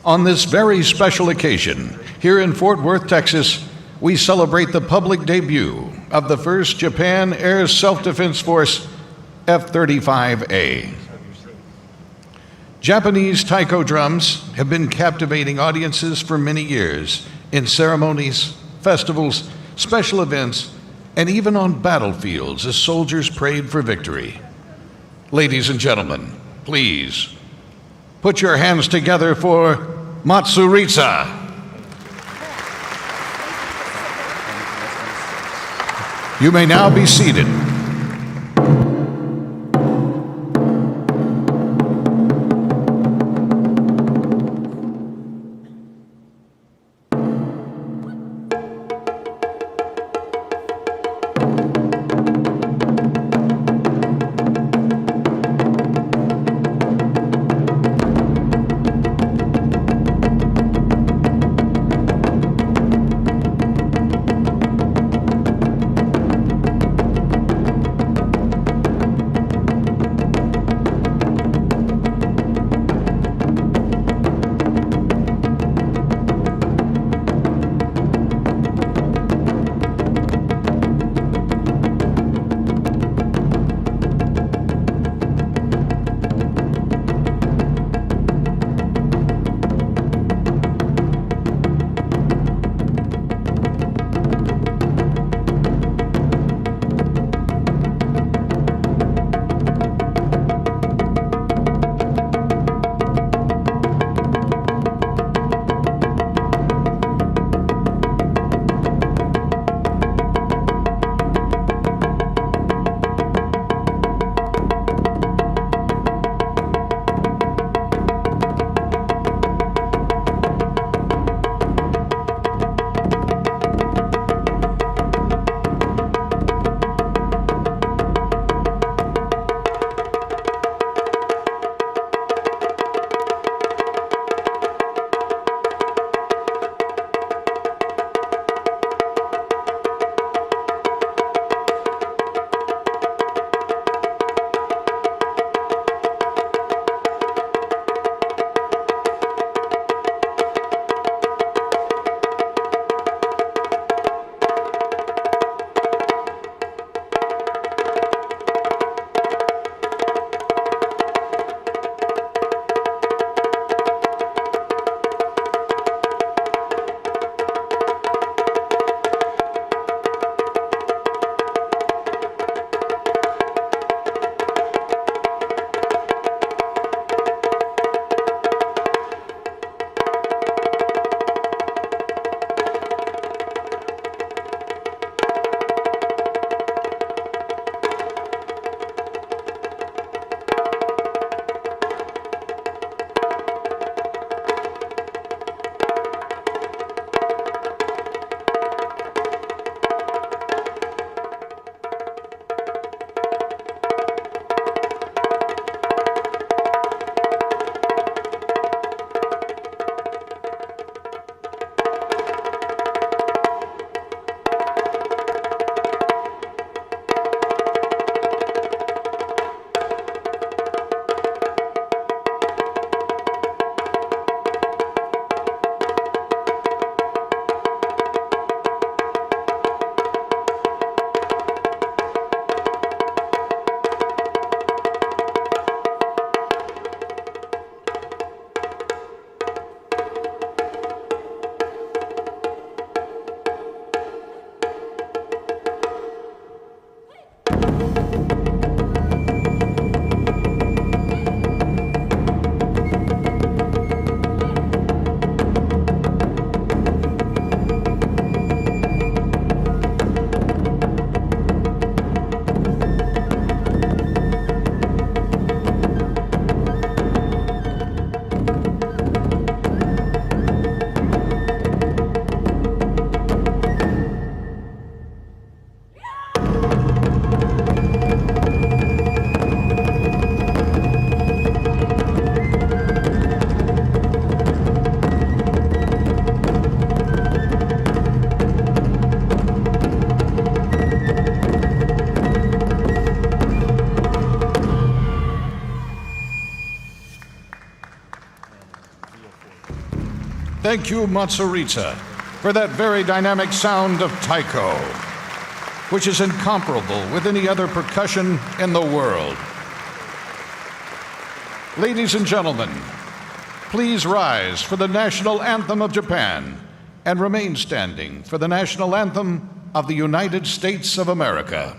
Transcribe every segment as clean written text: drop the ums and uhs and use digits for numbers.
On this very special occasion, here in Fort Worth, Texas, we celebrate the public debut of the first Japan Air Self-Defense Force F-35A. Japanese taiko drums have been captivating audiences for many years in ceremonies, festivals, special events, and even on battlefields as soldiers prayed for victory. Ladies and gentlemen, please put your hands together for Matsuritsa. You may now be seated. Thank you, Matsuritsa, for that very dynamic sound of taiko, which is incomparable with any other percussion in the world. Ladies and gentlemen, please rise for the national anthem of Japan and remain standing for the national anthem of the United States of America.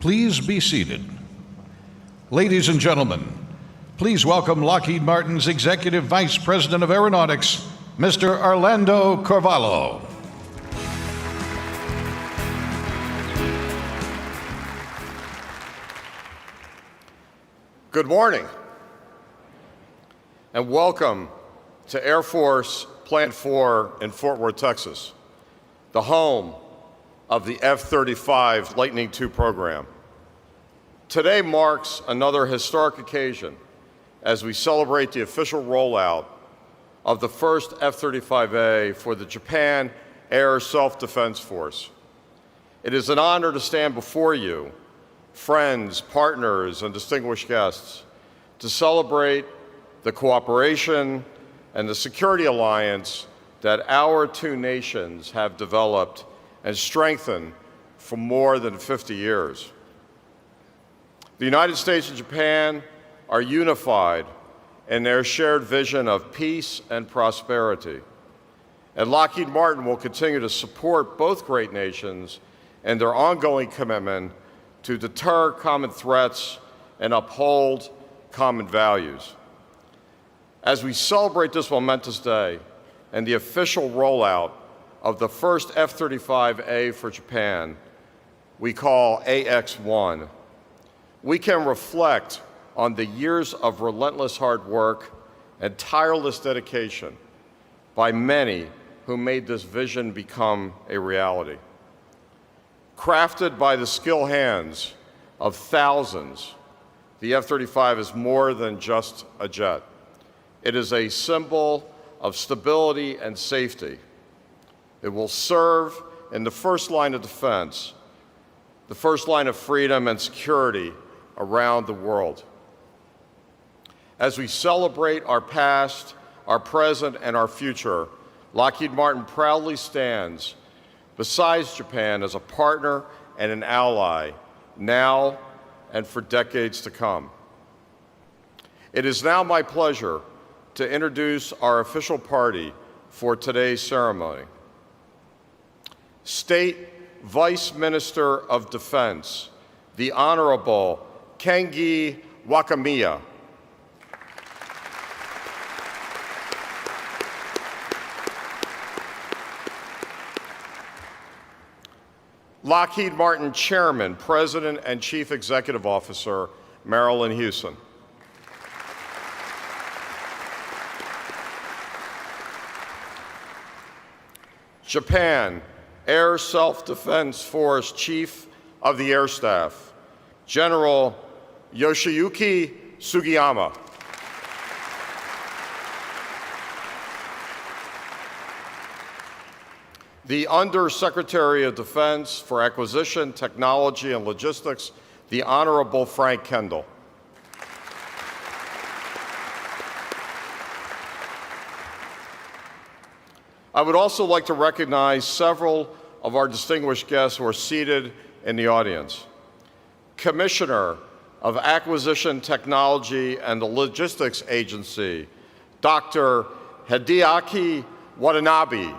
Please be seated. Ladies and gentlemen, please welcome Lockheed Martin's Executive Vice President of Aeronautics, Mr. Orlando Carvalho. Good morning, and welcome to Air Force Plant 4 in Fort Worth, Texas, the home of the F-35 Lightning II program. Today marks another historic occasion as we celebrate the official rollout of the first F-35A for the Japan Air Self-Defense Force. It is an honor to stand before you, friends, partners, and distinguished guests, to celebrate the cooperation and the security alliance that our two nations have developed and strengthened for more than 50 years. The United States and Japan are unified in their shared vision of peace and prosperity. And Lockheed Martin will continue to support both great nations and their ongoing commitment to deter common threats and uphold common values. As we celebrate this momentous day and the official rollout of the first F-35A for Japan, we call AX-1, we can reflect on the years of relentless hard work and tireless dedication by many who made this vision become a reality. Crafted by the skilled hands of thousands, the F-35 is more than just a jet. It is a symbol of stability and safety. It will serve in the first line of defense, the first line of freedom and security around the world. As we celebrate our past, our present, and our future, Lockheed Martin proudly stands beside Japan as a partner and an ally, now and for decades to come. It is now my pleasure to introduce our official party for today's ceremony. State Vice Minister of Defense, the Honorable Kengi Wakamiya. Lockheed Martin Chairman, President, and Chief Executive Officer, Marilyn Hewson. Japan Air Self-Defense Force Chief of the Air Staff, General Yoshiyuki Sugiyama. The Undersecretary of Defense for Acquisition, Technology, and Logistics, the Honorable Frank Kendall. I would also like to recognize several of our distinguished guests who are seated in the audience. Commissioner of Acquisition, Technology, and the Logistics Agency, Dr. Hideaki Watanabe.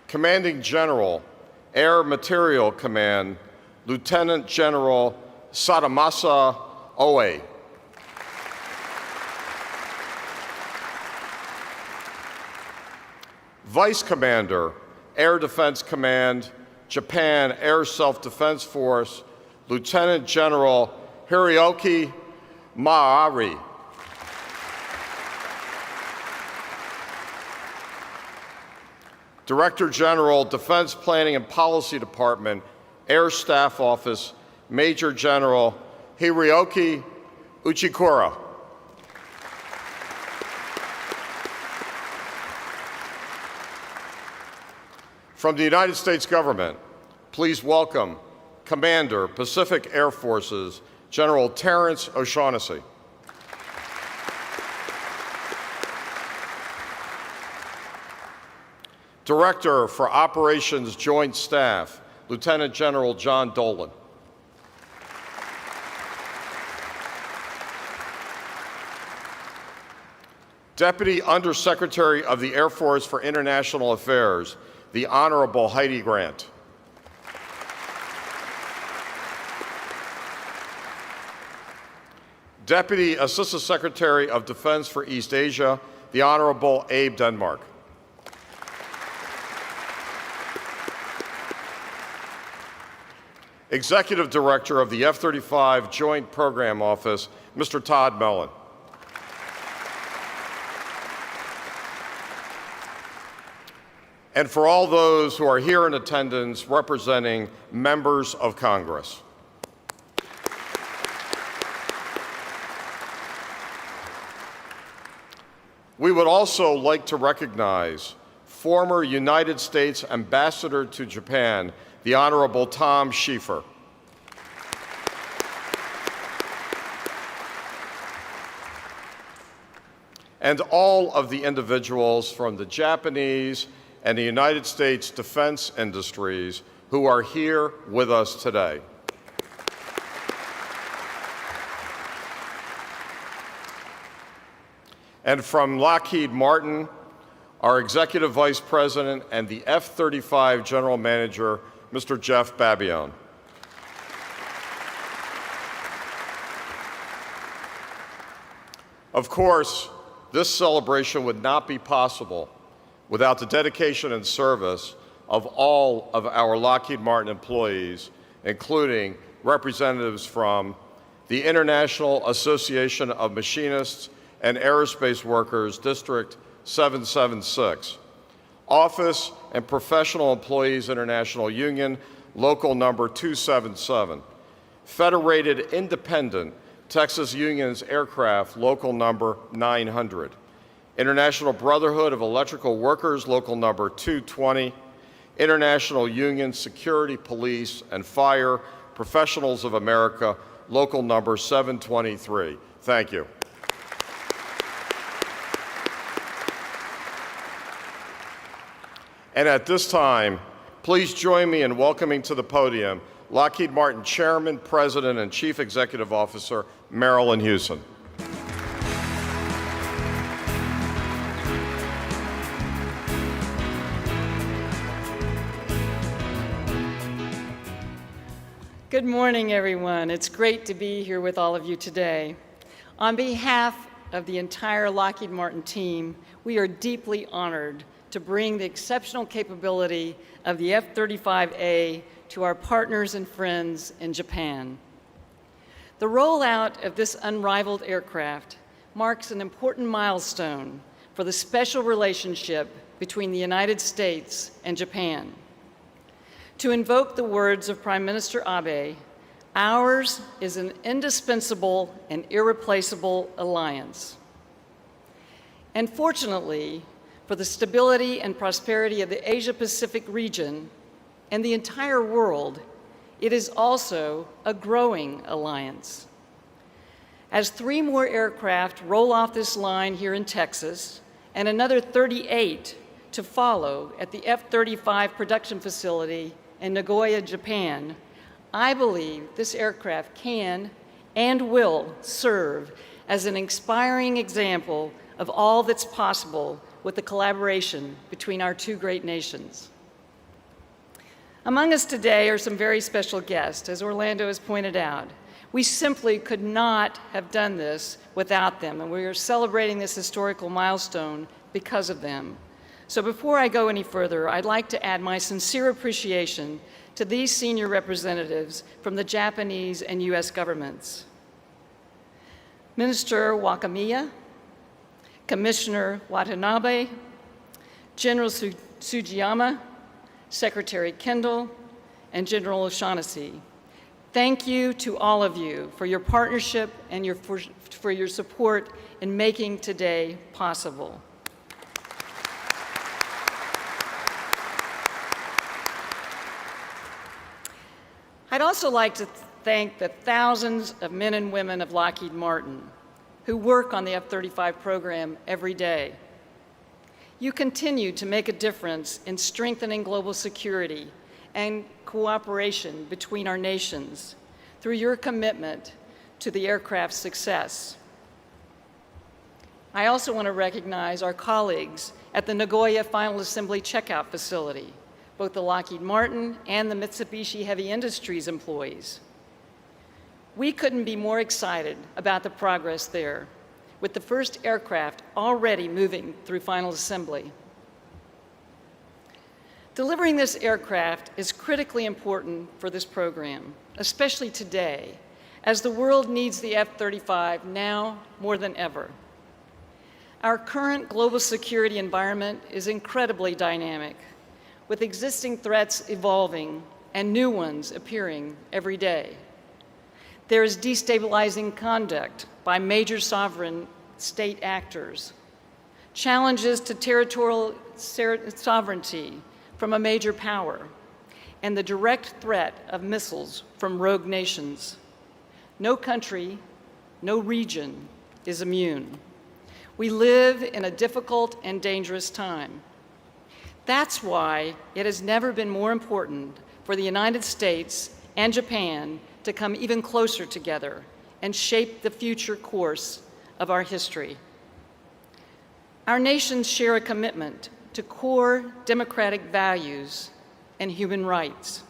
Commanding General, Air Material Command, Lieutenant General Sadamasa Oe. Vice Commander, Air Defense Command, Japan Air Self-Defense Force, Lieutenant General Hiroki Maari. Director General, Defense Planning and Policy Department, Air Staff Office, Major General Hiroki Uchikura. From the United States Government, please welcome Commander, Pacific Air Forces, General Terrence O'Shaughnessy. Director for Operations Joint Staff, Lieutenant General John Dolan. Deputy Undersecretary of the Air Force for International Affairs, the Honorable Heidi Grant. Deputy Assistant Secretary of Defense for East Asia, the Honorable Abe Denmark. Executive Director of the F-35 Joint Program Office, Mr. Todd Mellon. And for all those who are here in attendance representing members of Congress. We would also like to recognize former United States Ambassador to Japan, the Honorable Tom Schiefer. And all of the individuals from the Japanese and the United States defense industries who are here with us today. And from Lockheed Martin, our Executive Vice President and the F-35 General Manager, Mr. Jeff Babione. Of course, this celebration would not be possible without the dedication and service of all of our Lockheed Martin employees, including representatives from the International Association of Machinists and Aerospace Workers, District 776, Office and Professional Employees International Union, Local Number 277, Federated Independent Texas Union's Aircraft, Local Number 900, International Brotherhood of Electrical Workers, Local Number 220, International Union Security, Police, and Fire Professionals of America, Local Number 723. Thank you. And at this time, please join me in welcoming to the podium Lockheed Martin Chairman, President, and Chief Executive Officer, Marillyn Hewson. Good morning, everyone. It's great to be here with all of you today. On behalf of the entire Lockheed Martin team, we are deeply honored to bring the exceptional capability of the F-35A to our partners and friends in Japan. The rollout of this unrivaled aircraft marks an important milestone for the special relationship between the United States and Japan. To invoke the words of Prime Minister Abe, ours is an indispensable and irreplaceable alliance. And fortunately, for the stability and prosperity of the Asia-Pacific region and the entire world, it is also a growing alliance. As 3 more aircraft roll off this line here in Texas, and another 38 to follow at the F-35 production facility in Nagoya, Japan, I believe this aircraft can and will serve as an inspiring example of all that's possible with the collaboration between our 2 great nations. Among us today are some very special guests, as Orlando has pointed out. We simply could not have done this without them, and we are celebrating this historical milestone because of them. So before I go any further, I'd like to add my sincere appreciation to these senior representatives from the Japanese and US governments. Minister Wakamiya, Commissioner Watanabe, General Sugiyama, Secretary Kendall, and General O'Shaughnessy. Thank you to all of you for your partnership and for your support in making today possible. I'd also like to thank the thousands of men and women of Lockheed Martin who work on the F-35 program every day. You continue to make a difference in strengthening global security and cooperation between our nations through your commitment to the aircraft's success. I also want to recognize our colleagues at the Nagoya Final Assembly Checkout Facility, both the Lockheed Martin and the Mitsubishi Heavy Industries employees. We couldn't be more excited about the progress there, with the first aircraft already moving through final assembly. Delivering this aircraft is critically important for this program, especially today, as the world needs the F-35 now more than ever. Our current global security environment is incredibly dynamic, with existing threats evolving and new ones appearing every day. There is destabilizing conduct by major sovereign state actors, challenges to territorial sovereignty from a major power, and the direct threat of missiles from rogue nations. No country, no region is immune. We live in a difficult and dangerous time. That's why it has never been more important for the United States and Japan to come even closer together and shape the future course of our history. Our nations share a commitment to core democratic values and human rights.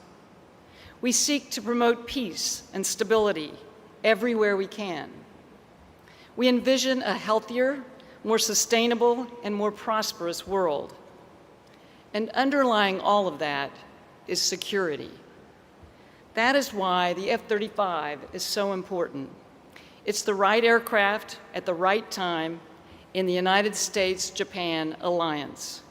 We seek to promote peace and stability everywhere we can. We envision a healthier, more sustainable, and more prosperous world. And underlying all of that is security. That is why the F-35 is so important. It's the right aircraft at the right time in the United States-Japan alliance.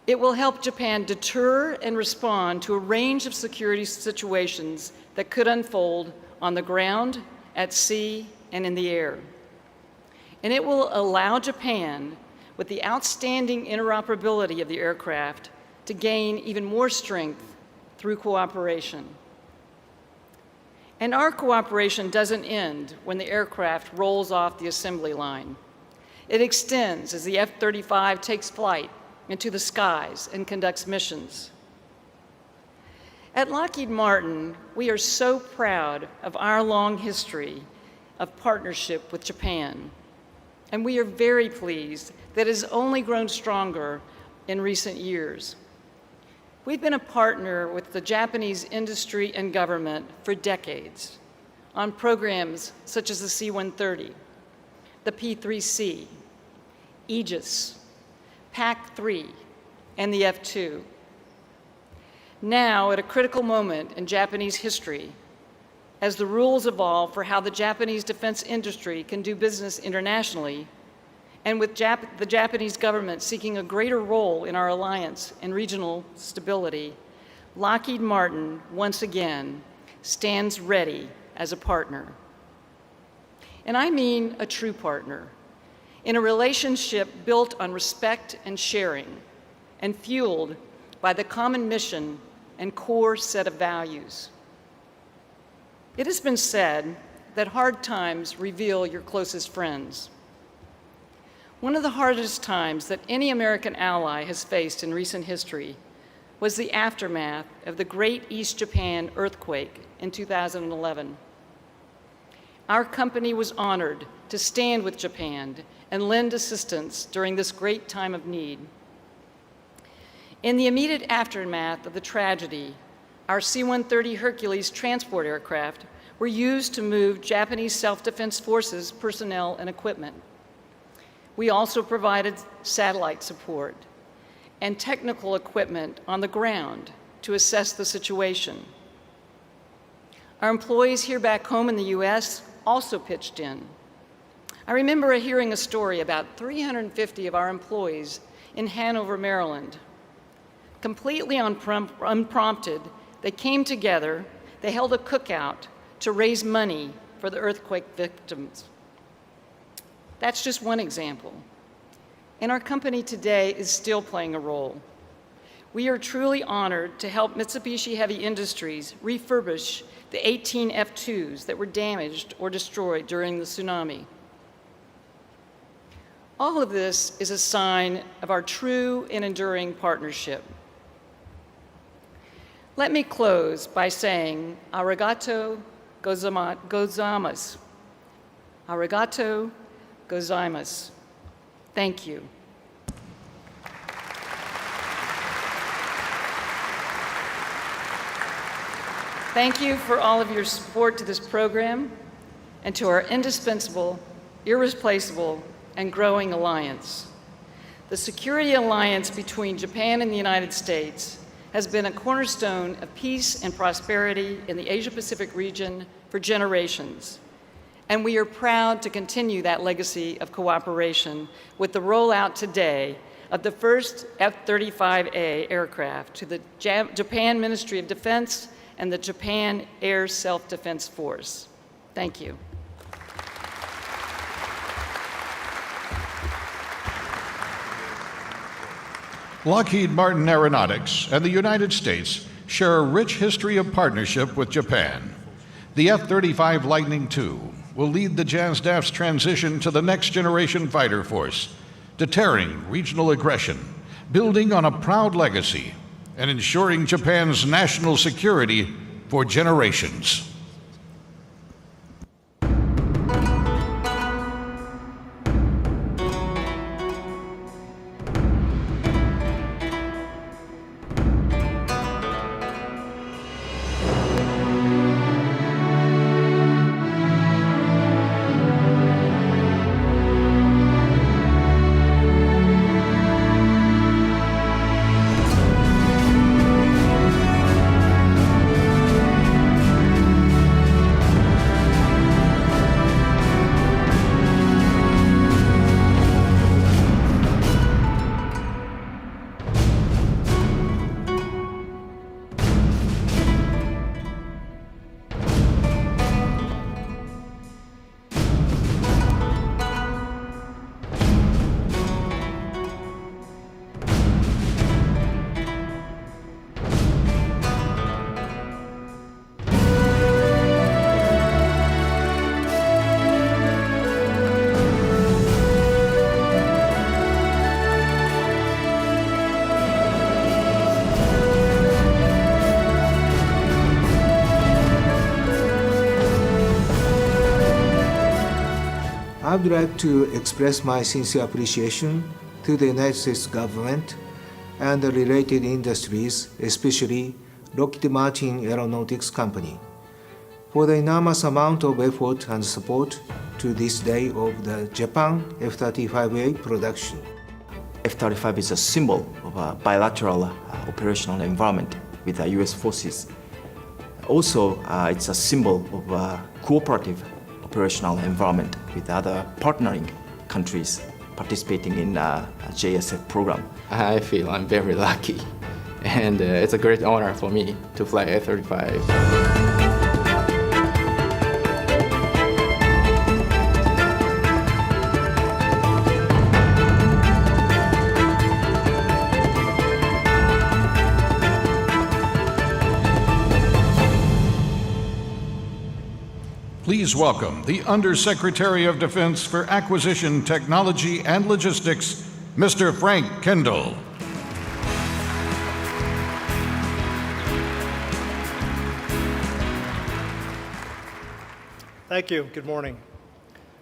It will help Japan deter and respond to a range of security situations that could unfold on the ground, at sea, and in the air. And it will allow Japan, with the outstanding interoperability of the aircraft, to gain even more strength through cooperation. And our cooperation doesn't end when the aircraft rolls off the assembly line. It extends as the F-35 takes flight into the skies and conducts missions. At Lockheed Martin, we are so proud of our long history of partnership with Japan, and we are very pleased that it has only grown stronger in recent years. We've been a partner with the Japanese industry and government for decades on programs such as the C-130, the P-3C, Aegis, PAC-3, and the F-2. Now, at a critical moment in Japanese history, as the rules evolve for how the Japanese defense industry can do business internationally, and with the Japanese government seeking a greater role in our alliance and regional stability, Lockheed Martin, once again, stands ready as a partner. And I mean a true partner, in a relationship built on respect and sharing, and fueled by the common mission and core set of values. It has been said that hard times reveal your closest friends. One of the hardest times that any American ally has faced in recent history was the aftermath of the Great East Japan earthquake in 2011. Our company was honored to stand with Japan and lend assistance during this great time of need. In the immediate aftermath of the tragedy, our C-130 Hercules transport aircraft were used to move Japanese self-defense forces personnel and equipment. We also provided satellite support and technical equipment on the ground to assess the situation. Our employees here back home in the US also pitched in. I remember hearing a story about 350 of our employees in Hanover, Maryland. Completely unprompted, they came together, they held a cookout to raise money for the earthquake victims. That's just one example. And our company today is still playing a role. We are truly honored to help Mitsubishi Heavy Industries refurbish the 18 F-2s that were damaged or destroyed during the tsunami. All of this is a sign of our true and enduring partnership. Let me close by saying, arigato gozaimasu. Arigato gozaimasu. Thank you. Thank you for all of your support to this program and to our indispensable, irreplaceable, and growing alliance. The security alliance between Japan and the United States has been a cornerstone of peace and prosperity in the Asia-Pacific region for generations. And we are proud to continue that legacy of cooperation with the rollout today of the first F-35A aircraft to the Japan Ministry of Defense and the Japan Air Self-Defense Force. Thank you. Lockheed Martin Aeronautics and the United States share a rich history of partnership with Japan. The F-35 Lightning II will lead the JASDAF's transition to the next generation fighter force, deterring regional aggression, building on a proud legacy, and ensuring Japan's national security for generations. I would like to express my sincere appreciation to the United States government and the related industries, especially Lockheed Martin Aeronautics Company, for the enormous amount of effort and support to this day of the Japan F-35A production. F-35 is a symbol of a bilateral operational environment with the U.S. forces. Also, it's a symbol of a cooperative operational environment with other partnering countries participating in a JSF program. I feel I'm very lucky, and it's a great honor for me to fly F-35. Please welcome the Undersecretary of Defense for Acquisition, Technology, and Logistics, Mr. Frank Kendall. Thank you. Good morning.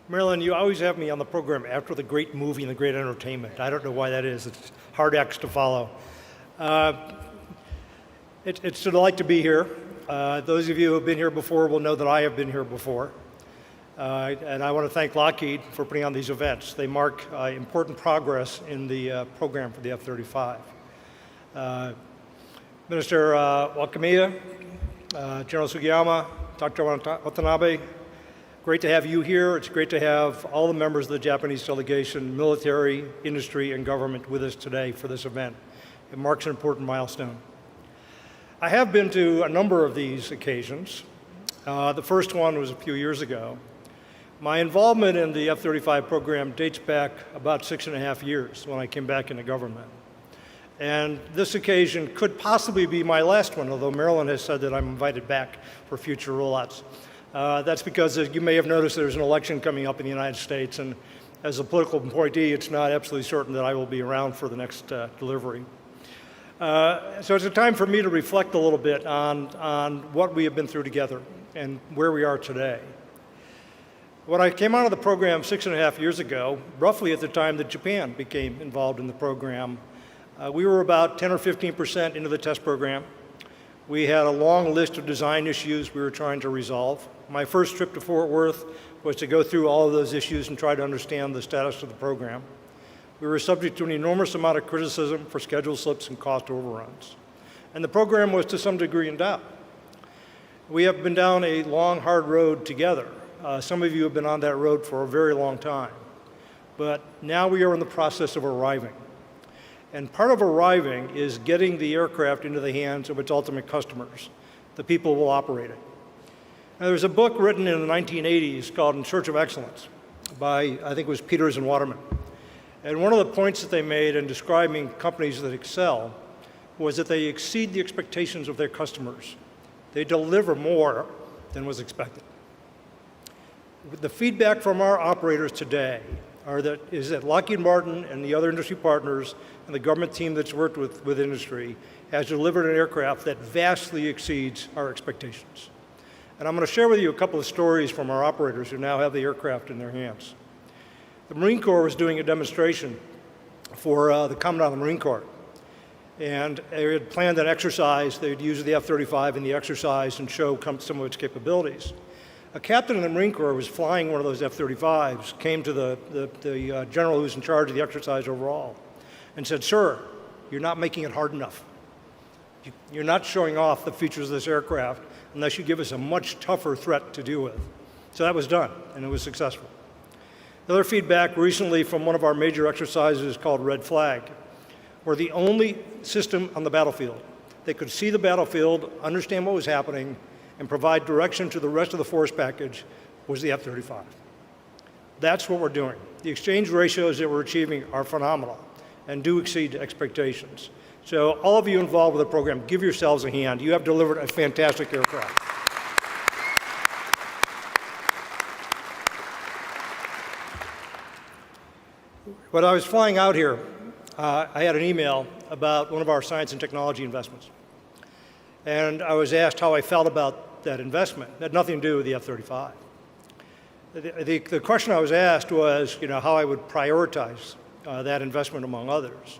Marilyn, you always have me on the program after the great movie and the great entertainment. I don't know why that is. It's hard acts to follow. It's a delight to be here. Those of you who have been here before will know that I have been here before. And I want to thank Lockheed for putting on these events. They mark important progress in the program for the F-35. Minister Wakamiya, General Sugiyama, Dr. Watanabe, great to have you here. It's great to have all the members of the Japanese delegation, military, industry, and government with us today for this event. It marks an important milestone. I have been to a number of these occasions. The first one was a few years ago. My involvement in the F-35 program dates back about 6.5 years when I came back into government. And this occasion could possibly be my last one, although Marilyn has said that I'm invited back for future rollouts. That's because, as you may have noticed, there's an election coming up in the United States, and as a political appointee, it's not absolutely certain that I will be around for the next delivery. So it's a time for me to reflect a little bit on what we have been through together and where we are today. When I came out of the program 6.5 years ago, roughly at the time that Japan became involved in the program, we were about 10 or 15% into the test program. We had a long list of design issues we were trying to resolve. My first trip to Fort Worth was to go through all of those issues and try to understand the status of the program. We were subject to an enormous amount of criticism for schedule slips and cost overruns. And the program was to some degree in doubt. We have been down a long, hard road together. Some of you have been on that road for a very long time. But now we are in the process of arriving. And part of arriving is getting the aircraft into the hands of its ultimate customers, the people who will operate it. Now, there's a book written in the 1980s called In Search of Excellence by, I think it was Peters and Waterman. And one of the points that they made in describing companies that excel was that they exceed the expectations of their customers. They deliver more than was expected. The feedback from our operators today is that Lockheed Martin and the other industry partners and the government team that's worked with industry has delivered an aircraft that vastly exceeds our expectations. And I'm going to share with you a couple of stories from our operators who now have the aircraft in their hands. The Marine Corps was doing a demonstration for the Commandant of the Marine Corps. And they had planned an exercise. They'd use the F-35 in the exercise and show some of its capabilities. A captain in the Marine Corps was flying one of those F-35s, came to the general who's in charge of the exercise overall, and said, "Sir, you're not making it hard enough. You're not showing off the features of this aircraft unless you give us a much tougher threat to deal with." So that was done, and it was successful. The other feedback recently from one of our major exercises called Red Flag, were the only system on the battlefield that could see the battlefield, understand what was happening, and provide direction to the rest of the force package was the F-35. That's what we're doing. The exchange ratios that we're achieving are phenomenal and do exceed expectations. So all of you involved with the program, give yourselves a hand. You have delivered a fantastic aircraft. When I was flying out here, I had an email about one of our science and technology investments. And I was asked how I felt about that investment. It had nothing to do with the F-35. The question I was asked was, how I would prioritize that investment among others.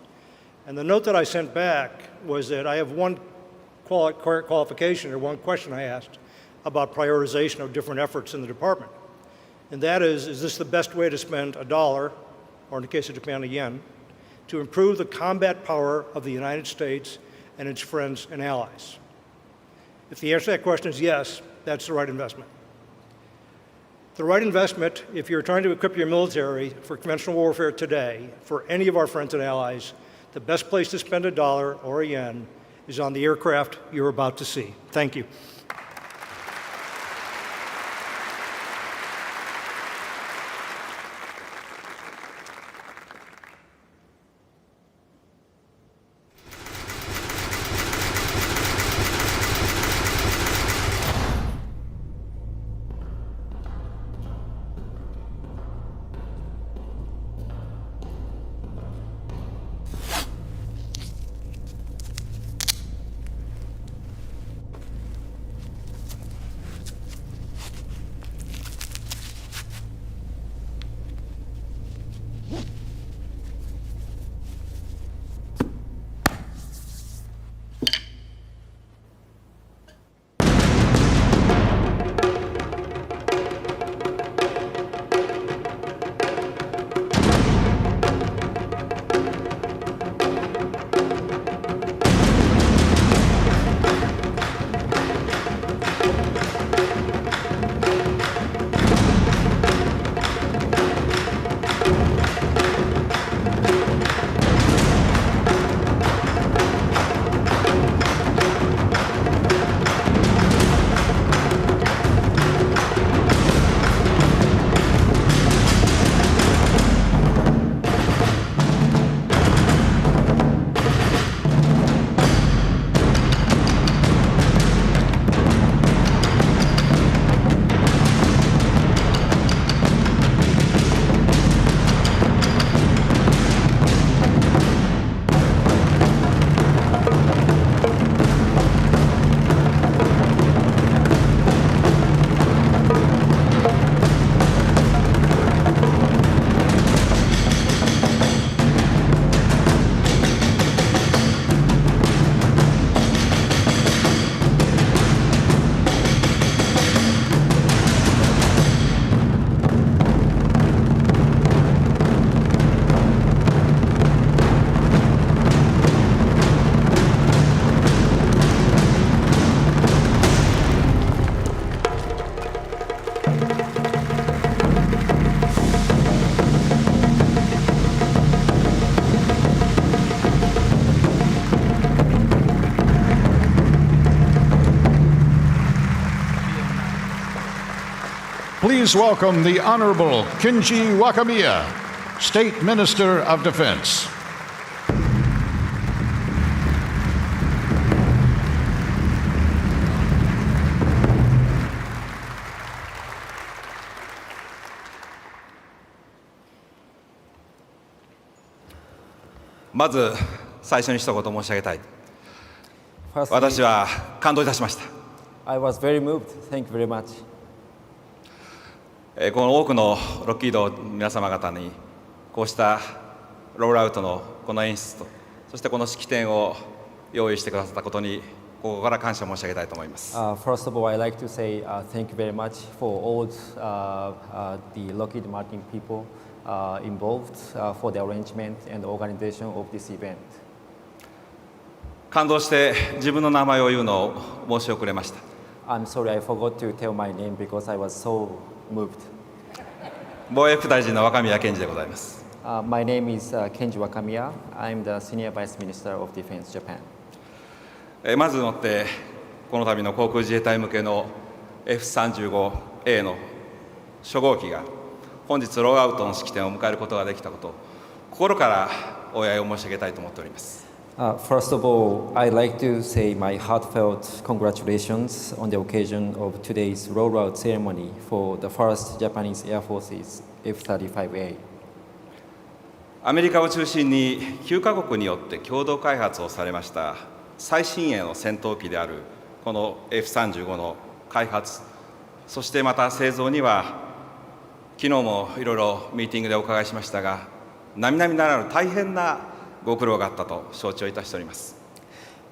And the note that I sent back was that I have one qualification or one question I asked about prioritization of different efforts in the department. And that is this the best way to spend $1, or in the case of Japan, a yen, to improve the combat power of the United States and its friends and allies? If the answer to that question is yes, that's the right investment. The right investment, if you're trying to equip your military for conventional warfare today, for any of our friends and allies, the best place to spend $1 or a yen is on the aircraft you're about to see. Thank you. Please welcome the Honorable Kenji Wakamiya, State Minister of Defense.まず最初に一言申し上げたい。 Firstly, 私は感動いたしました。 I was very moved. Thank you very much. この多くのロッキードの皆様方にこうしたロールアウトのこの演出とそしてこの式典を用意してくださったことにここから感謝申し上げたいと思います。 First of all, I'd like to say thank you very much for all the Lockheed Martin people involved for the arrangement and organization of this event. 感動して自分の名前を言うのを申し遅れました。 I'm sorry, I forgot to tell my name because I was so moved. 防衛副大臣の若宮健二でございます。 My name is Kenji Wakamiya. I'm the Senior Vice Minister of Defense Japan. まずもってこの度の航空自衛隊向けの F-35A の初号機が本日ロールアウトの式典を迎えることができたことを心からお祝いを申し上げたいと思っております。 First of all, I'd like to say my heartfelt congratulations on the occasion of today's rollout ceremony for the first Japanese Air Force's F-35A. アメリカを中心に9カ国によって共同開発をされました最新鋭の戦闘機であるこの F-35 の開発、そしてまた製造には昨日もいろいろミーティングでお伺いしましたが、並々ならぬ大変なご苦労があったと承知をいたしております。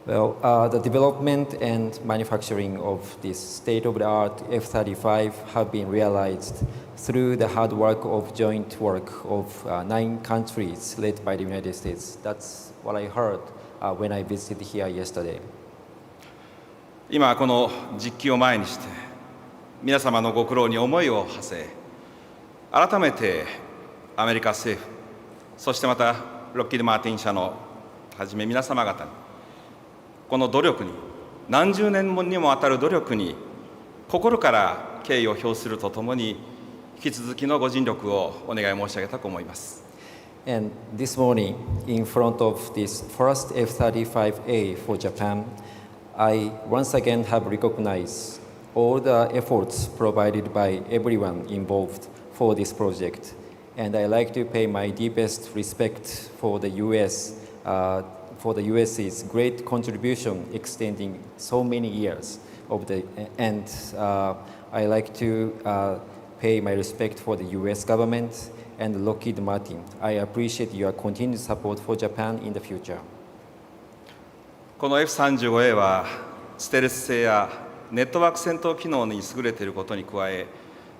Well, the development and manufacturing of this state-of-the-art F-35 have been realized through the hard work of joint work of 9 countries led by the United States. That's what I heard when I visited here yesterday. 今この実機を前にして皆様のご苦労に思いを馳せ、改めてアメリカ政府、そしてまたロッキード・マーティン社のはじめ皆様方にこの努力に、何十年にもわたる努力に心から敬意を表するとともに、引き続きのご尽力をお願い申し上げたく思います。And this morning, in front of this first F-35A for Japan, I once again have recognized all the efforts provided by everyone involved for this project. And I like to pay my deepest respect for the for the US's great contribution extending so many years and I like to pay my respect for the US government and Lockheed Martin. I appreciate your continued support for Japan in the future. この F-35A はステルス性やネットワーク戦闘機能に優れていることに加え、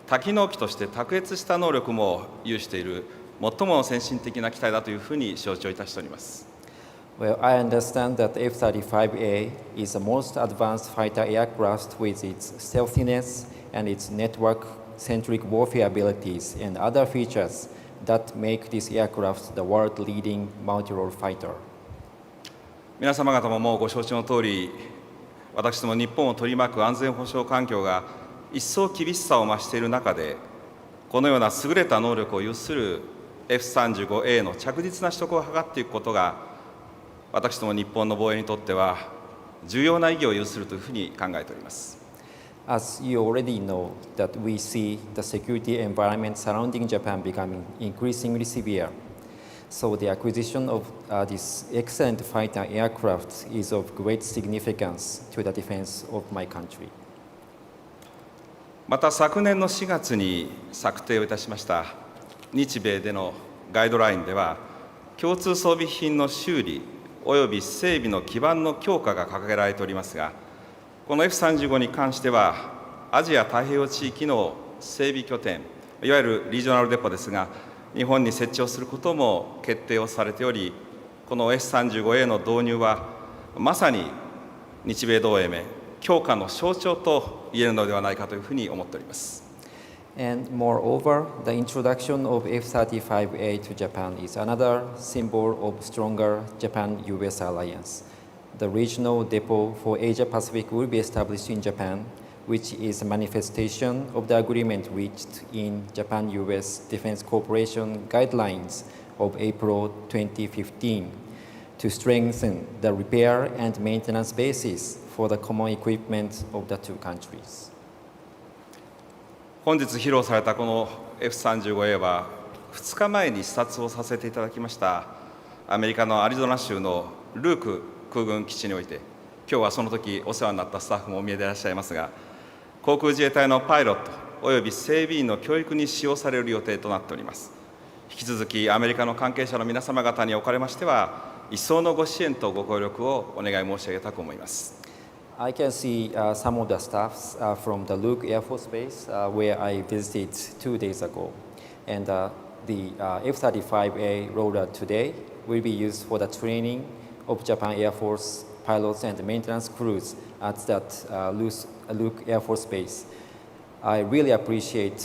多機能機として卓越した能力も有している最も先進的な機体だというふうに承知をいたしております。Well, I understand that F-35A is the most advanced fighter aircraft with its stealthiness and its network-centric warfare abilities and other features that make this aircraft the world-leading multi-role fighter. 皆様方ももうご承知の通り、私ども日本を取り巻く安全保障環境が一層厳しさを増している中で、このような優れた能力を有する F-35A の着実な取得を図っていくことが、私ども日本の防衛にとっては重要な意義を有するというふうに考えております。As you already know, that we see the security environment surrounding Japan becoming increasingly severe. So the acquisition of this excellent fighter aircraft is of great significance to the defense of my country. また昨年の4月に策定をいたしました日米でのガイドラインでは、共通装備品の修理および整備の基盤の強化が掲げられておりますが、この F-35 に関してはアジア太平洋地域の整備拠点、いわゆるリージョナルデポですが、日本に設置をすることも決定をされており、この F-35A の導入はまさに日米同盟強化の象徴と言えるのではないかというふうに思っております。And moreover, the introduction of F-35A to Japan is another symbol of stronger Japan-US alliance. The regional depot for Asia-Pacific will be established in Japan, which is a manifestation of the agreement reached in Japan-US Defense Cooperation Guidelines of April 2015 to strengthen the repair and maintenance basis for the common equipment of the two countries. 本日披露されたこの F-35A は2日前に視察をさせていただきましたアメリカのアリゾナ州のルーク空軍基地において、今日はその時お世話になったスタッフもお見えでいらっしゃいますが、航空自衛隊のパイロットおよび整備員の教育に使用される予定となっております。引き続きアメリカの関係者の皆様方におかれましては、一層のご支援とご協力をお願い申し上げたく思います。I can see some of the staffs from the Luke Air Force Base where I visited 2 days ago. And the F-35A roller today will be used for the training of Japan Air Force pilots and maintenance crews at that Luke Air Force Base. I really appreciate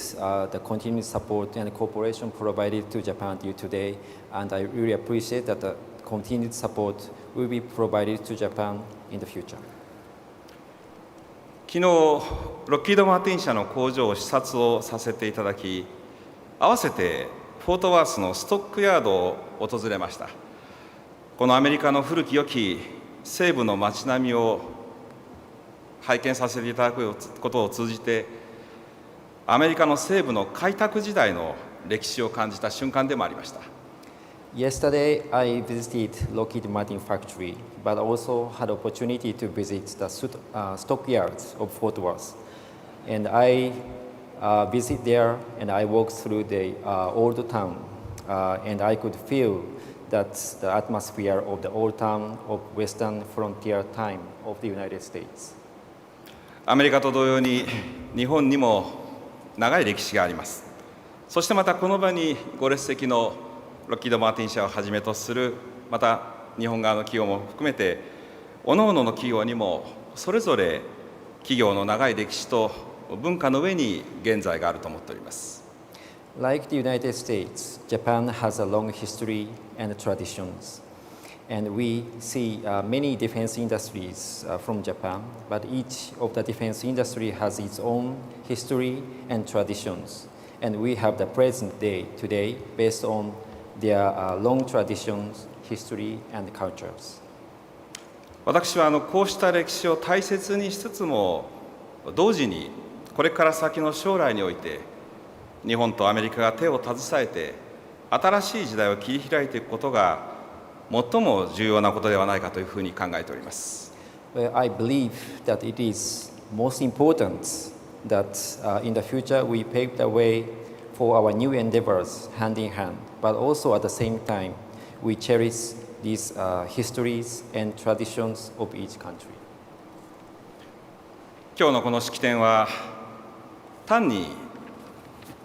the continued support and cooperation provided to Japan due today, and I really appreciate that the continued support will be provided to Japan in the future. 昨日、ロッキード・マーティン社の工場を視察をさせていただき、合わせてフォートワースのストックヤードを訪れました。このアメリカの古き良き西部の街並みを拝見させていただくことを通じて、アメリカの西部の開拓時代の歴史を感じた瞬間でもありました。Yesterday, I visited Lockheed Martin factory, but also had opportunity to visit the stockyards of Fort Worth. And I visit there and I walked through the old town and I could feel that the atmosphere of the old town of Western frontier time of the United States. アメリカと同様に日本にも長い歴史があります。そしてまたこの場にご列席のロッキード・マーティン社をはじめとするまた日本側の企業も含めて各々の企業にもそれぞれ企業の長い歴史と文化の上に現在があると思っております。Like the United States, Japan has a long history and traditions. And we see many defense industries from Japan, but each of the defense industry has its own history and traditions. And we have the present day today based on their long traditions, history, and cultures. 私はこうした歴史を大切にしつつも同時にこれから先の将来において日本とアメリカが手を携えて新しい時代を切り開いていくことが最も重要なことではないかというふうに考えております。I believe that it is most important that in the future we pave the way for our new endeavors hand in hand, but also at the same time we cherish these histories and traditions of each country. 今日のこの式典は単に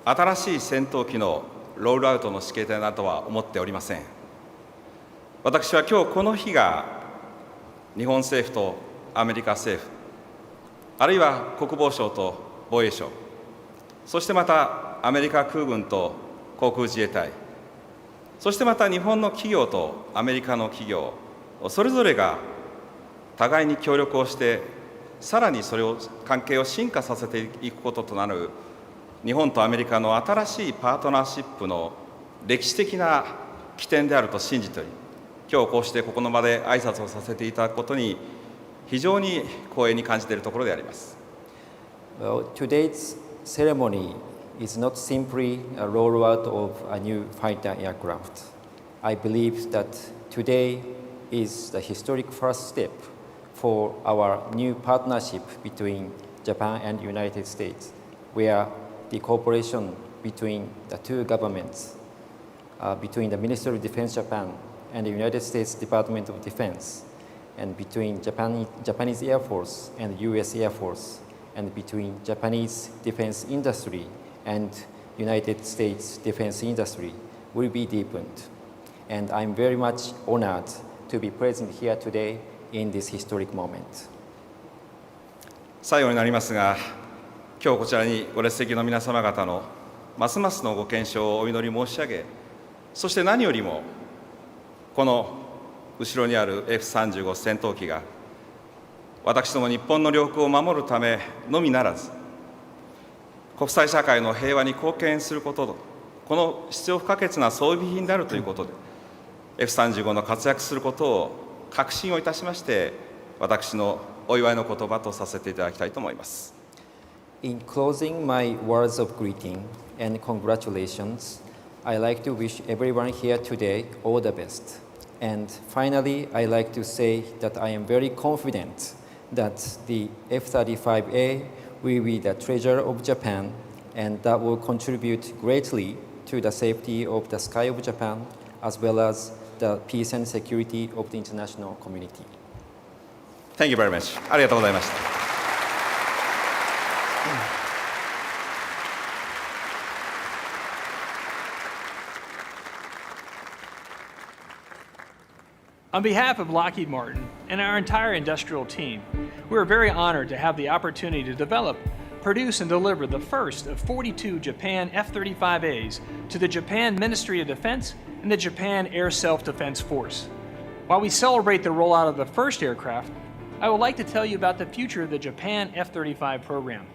新しい戦闘機のロールアウトの式典だとは思っておりません。私は今日この日が日本政府とアメリカ政府あるいは国防省と防衛省そしてまたアメリカ空軍と航空自衛隊そしてまた日本の企業とアメリカの企業それぞれが互いに協力をしてさらにそれを関係を進化させていくこととなる日本とアメリカの新しいパートナーシップの歴史的な起点であると信じており今日こうしてここの場で挨拶をさせていただくことに非常に光栄に感じているところであります。Well, today's ceremony is not simply a rollout of a new fighter aircraft. I believe that today is the historic first step for our new partnership between Japan and the United States, where the cooperation between the two governments, between the Ministry of Defense Japan and the United States Department of Defense, and between Japanese Air Force and US Air Force, and between Japanese defense industry and United States defense industry will be deepened. And I'm very much honored to be present here today in this historic moment. 最後になりますが、今日こちらにご列席の皆様方のますますのご健勝をお祈り申し上げ、そして何よりもこの後ろにある F-35 戦闘機が私ども日本の領空を守るためのみならず国際社会の平和に貢献することとこの必要不可欠な装備品であるということで F-35 の活躍することを確信をいたしまして私のお祝いの言葉とさせていただきたいと思います。In closing my words of greeting and congratulations, I'd like to wish everyone here today all the best. And finally, I'd like to say that I am very confident that the F-35A will be the treasure of Japan and that will contribute greatly to the safety of the sky of Japan as well as the peace and security of the international community. Thank you very much. ありがとうございました。On behalf of Lockheed Martin and our entire industrial team, we are very honored to have the opportunity to develop, produce, and deliver the first of 42 Japan F-35As to the Japan Ministry of Defense and the Japan Air Self-Defense Force. While we celebrate the rollout of the first aircraft, I would like to tell you about the future of the Japan F-35 program.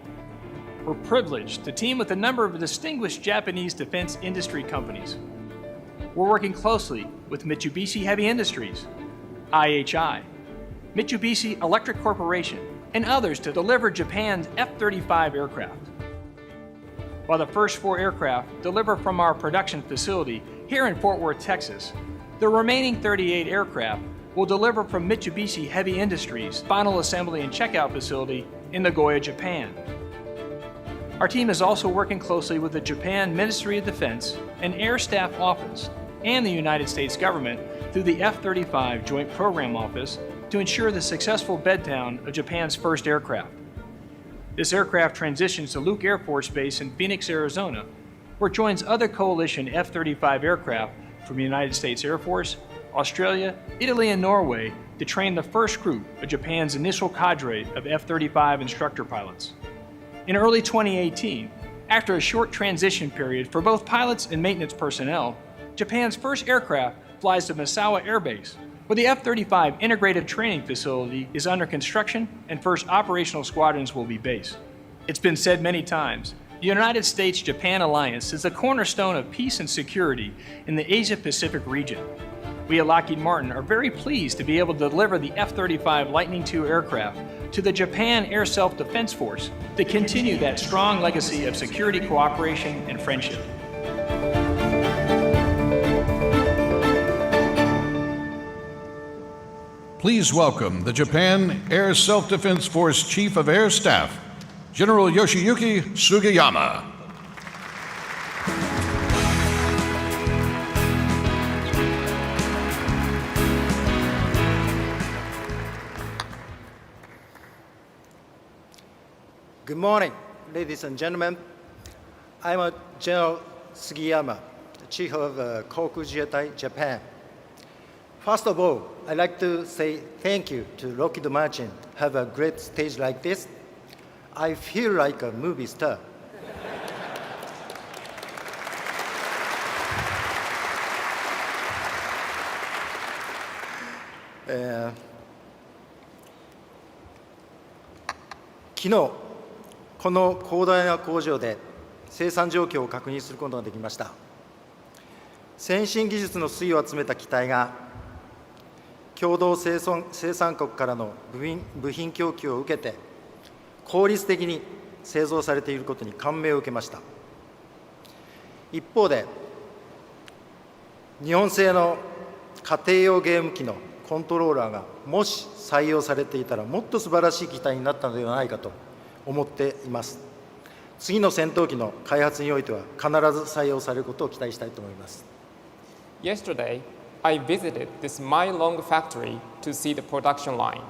We're privileged to team with a number of distinguished Japanese defense industry companies. We're working closely with Mitsubishi Heavy Industries, IHI, Mitsubishi Electric Corporation, and others to deliver Japan's F-35 aircraft. While the first 4 aircraft deliver from our production facility here in Fort Worth, Texas, the remaining 38 aircraft will deliver from Mitsubishi Heavy Industries' final assembly and checkout facility in Nagoya, Japan. Our team is also working closely with the Japan Ministry of Defense and Air Staff Office and the United States government through the F-35 Joint Program Office to ensure the successful beddown of Japan's first aircraft. This aircraft transitions to Luke Air Force Base in Phoenix, Arizona, where it joins other coalition F-35 aircraft from the United States Air Force, Australia, Italy, and Norway to train the first group of Japan's initial cadre of F-35 instructor pilots. In early 2018, after a short transition period for both pilots and maintenance personnel, Japan's first aircraft flies to Misawa Air Base, where the F-35 Integrated Training Facility is under construction and first operational squadrons will be based. It's been said many times, the United States-Japan alliance is the cornerstone of peace and security in the Asia-Pacific region. We at Lockheed Martin are very pleased to be able to deliver the F-35 Lightning II aircraft to the Japan Air Self-Defense Force to continue that strong legacy of security cooperation and friendship. Please welcome the Japan Air Self-Defense Force Chief of Air Staff, General Yoshiyuki Sugiyama. Good morning, ladies and gentlemen. I'm General Sugiyama, the Chief of Koku Jietai, Japan. First of all, I'd like to say thank you to Lockheed Martin. Have a great stage like this. I feel like a movie star.昨日この広大な工場で生産状況を確認することができました。先進技術の粋を集めた機体が共同生産国からの部品供給を受けて効率的に製造されていることに感銘を受けました。一方で日本製の家庭用ゲーム機のコントローラーがもし採用されていたらもっと素晴らしい機体になったのではないかと思っています。次の戦闘機の開発においては必ず採用されることを期待したいと思います。Yesterday, I visited this mile-long factory to see the production line.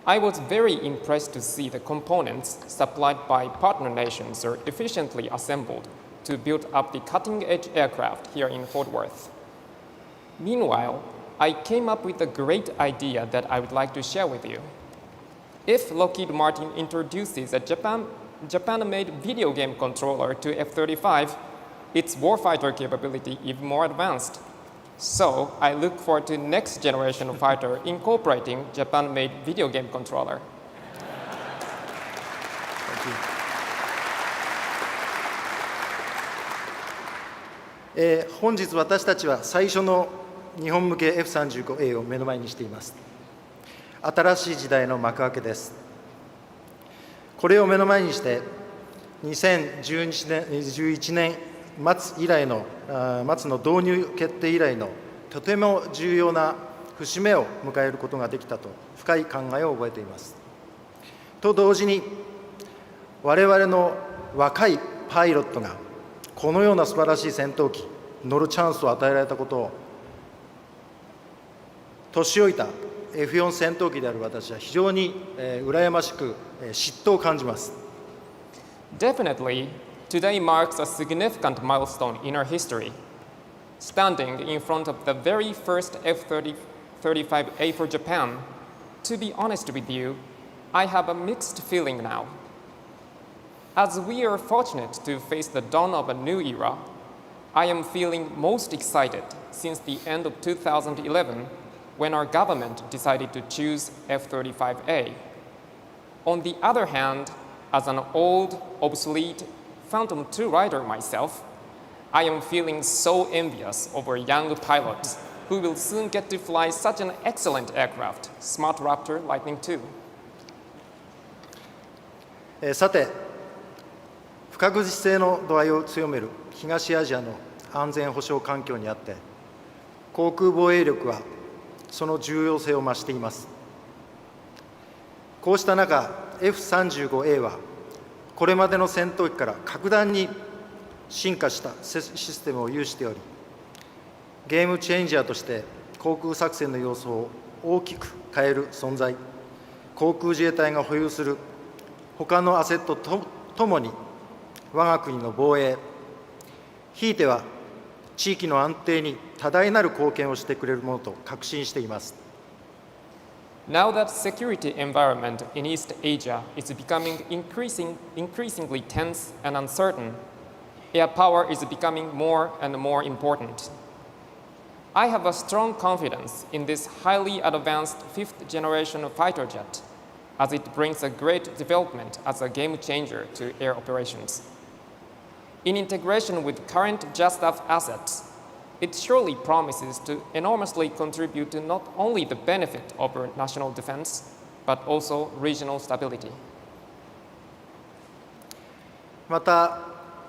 I was very impressed to see the components supplied by partner nations are efficiently assembled to build up the cutting-edge aircraft here in Fort Worth. Meanwhile, I came up with a great idea that I would like to share with you. If Lockheed Martin introduces a Japan-made video game controller to F-35, its warfighter capability even more advanced. So I look forward to next generation fighter incorporating Japan-made video game controller. Thank you. 本日私たちは最初の日本向け F-35A を目の前にしています。新しい時代の幕開けです。これを目の前にして2011年末以来の末の導入決定以来のとても重要な節目を迎えることができたと深い考えを覚えています。と同時に我々の若いパイロットがこのような素晴らしい戦闘機乗るチャンスを与えられたことを年老いた F4 戦闘機である私は非常に羨ましく嫉妬を感じます。Definitely, today marks a significant milestone in our history. Standing in front of the very first F-35A for Japan, to be honest with you, I have a mixed feeling now. As we are fortunate to face the dawn of a new era, I am feeling most excited since the end of 2011 when our government decided to choose F-35A. On the other hand, as an old, obsolete Phantom II rider myself, I am feeling so envious over young pilots who will soon get to fly such an excellent aircraft, Smart Raptor Lightning II. さて、不確実性の度合いを強める東アジアの安全保障環境にあって、航空防衛力はその重要性を増しています。こうした中、F-35A はこれまでの戦闘機から格段に進化したシステムを有しており、ゲームチェンジャーとして航空作戦の要素を大きく変える存在、航空自衛隊が保有する他のアセットともに我が国の防衛、ひいては地域の安定に多大なる貢献をしてくれるものと確信しています。Now that security environment in East Asia is becoming increasingly tense and uncertain, air power is becoming more and more important. I have a strong confidence in this highly advanced fifth-generation fighter jet, as it brings a great development as a game changer to air operations. In integration with current JASTAF assets, it surely promises to enormously contribute to not only the benefit of our national defense, but also regional stability. また、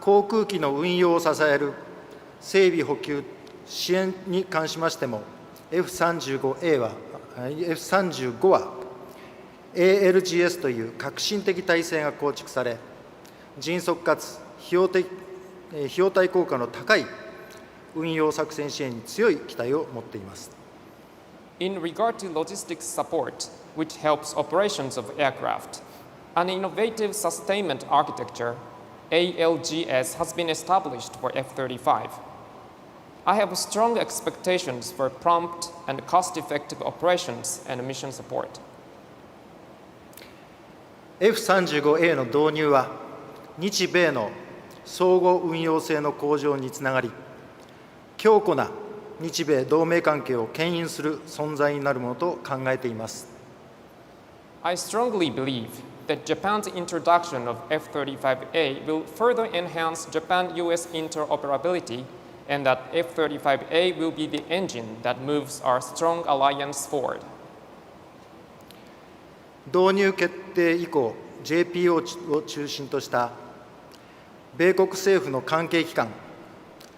航空機の運用を支える整備補給支援に関しましても、F-35 は ALGS という革新的体制が構築され、迅速かつ費用対効果の高い運用作戦支援に強い期待を持っています。In regard to logistics support, which helps operations of aircraft, an innovative sustainment architecture, ALGS, has been established for F-35. I have strong expectations for prompt and cost-effective operations and mission support. F-35A の導入は、日米の相互運用性の向上につながり、強固な日米同盟関係を牽引する存在になるものと考えています。I strongly believe that Japan's introduction of F-35A will further enhance Japan-US interoperability, and that F-35A will be the engine that moves our strong alliance forward. 導入決定以降、JPO を中心とした米国政府の関係機関、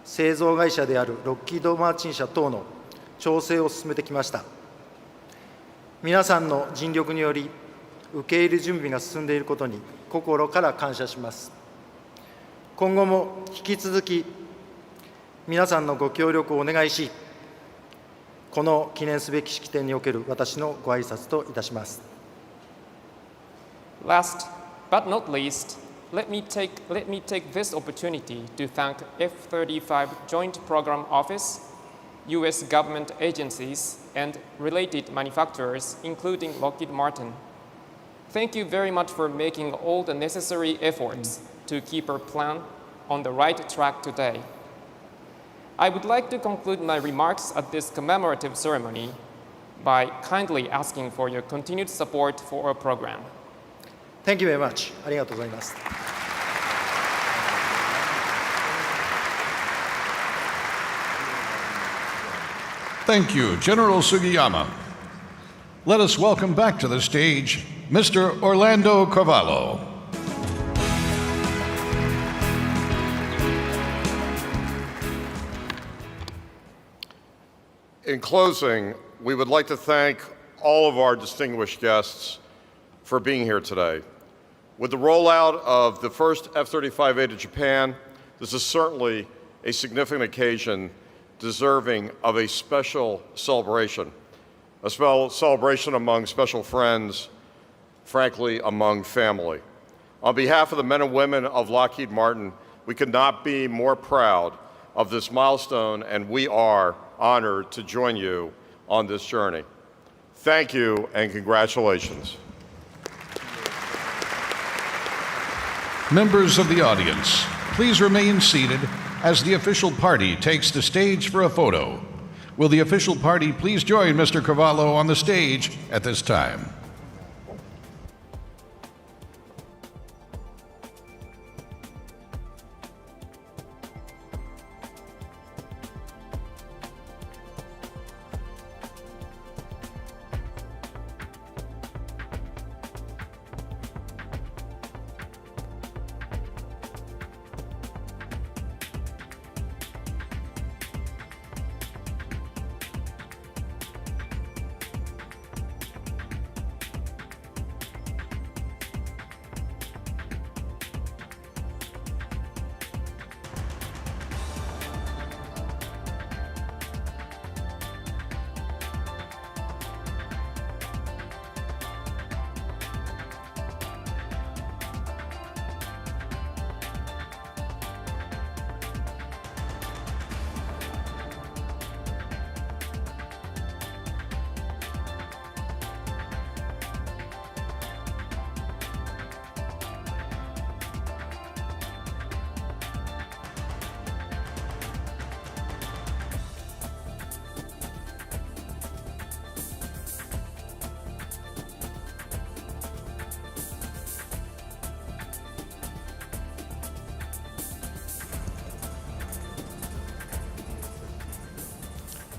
製造会社であるロッキード・マーチン社等の調整を進めてきました。皆さんの尽力により、受け入れ準備が進んでいることに心から感謝します。今後も引き続き、皆さんのご協力をお願いし、この記念すべき式典における私のご挨拶といたします。Last but not least, let me take this opportunity to thank F-35 Joint Program Office, U.S. government agencies, and related manufacturers, including Lockheed Martin. Thank you very much for making all the necessary efforts to keep our plan on the right track today. I would like to conclude my remarks at this commemorative ceremony by kindly asking for your continued support for our program. Thank you very much. ありがとうございます。Thank you, General Sugiyama. Let us welcome back to the stage Mr. Orlando Carvalho. In closing, we would like to thank all of our distinguished guests for being here today. With the rollout of the first F-35A to Japan, this is certainly a significant occasion deserving of a special celebration, a celebration among special friends, frankly, among family. On behalf of the men and women of Lockheed Martin, we could not be more proud of this milestone, and we are honored to join you on this journey. Thank you and congratulations. Members of the audience, please remain seated as the official party takes the stage for a photo. Will the official party please join Mr. Carvalho on the stage at this time?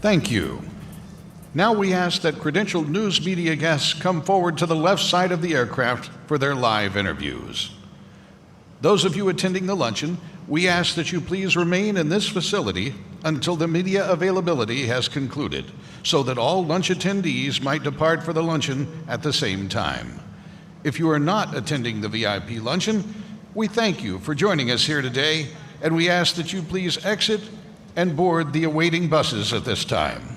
Thank you. Now we ask that credentialed news media guests come forward to the left side of the aircraft for their live interviews. Those of you attending the luncheon, we ask that you please remain in this facility until the media availability has concluded, so that all lunch attendees might depart for the luncheon at the same time. If you are not attending the VIP luncheon, we thank you for joining us here today, and we ask that you please exit and board the awaiting buses at this time.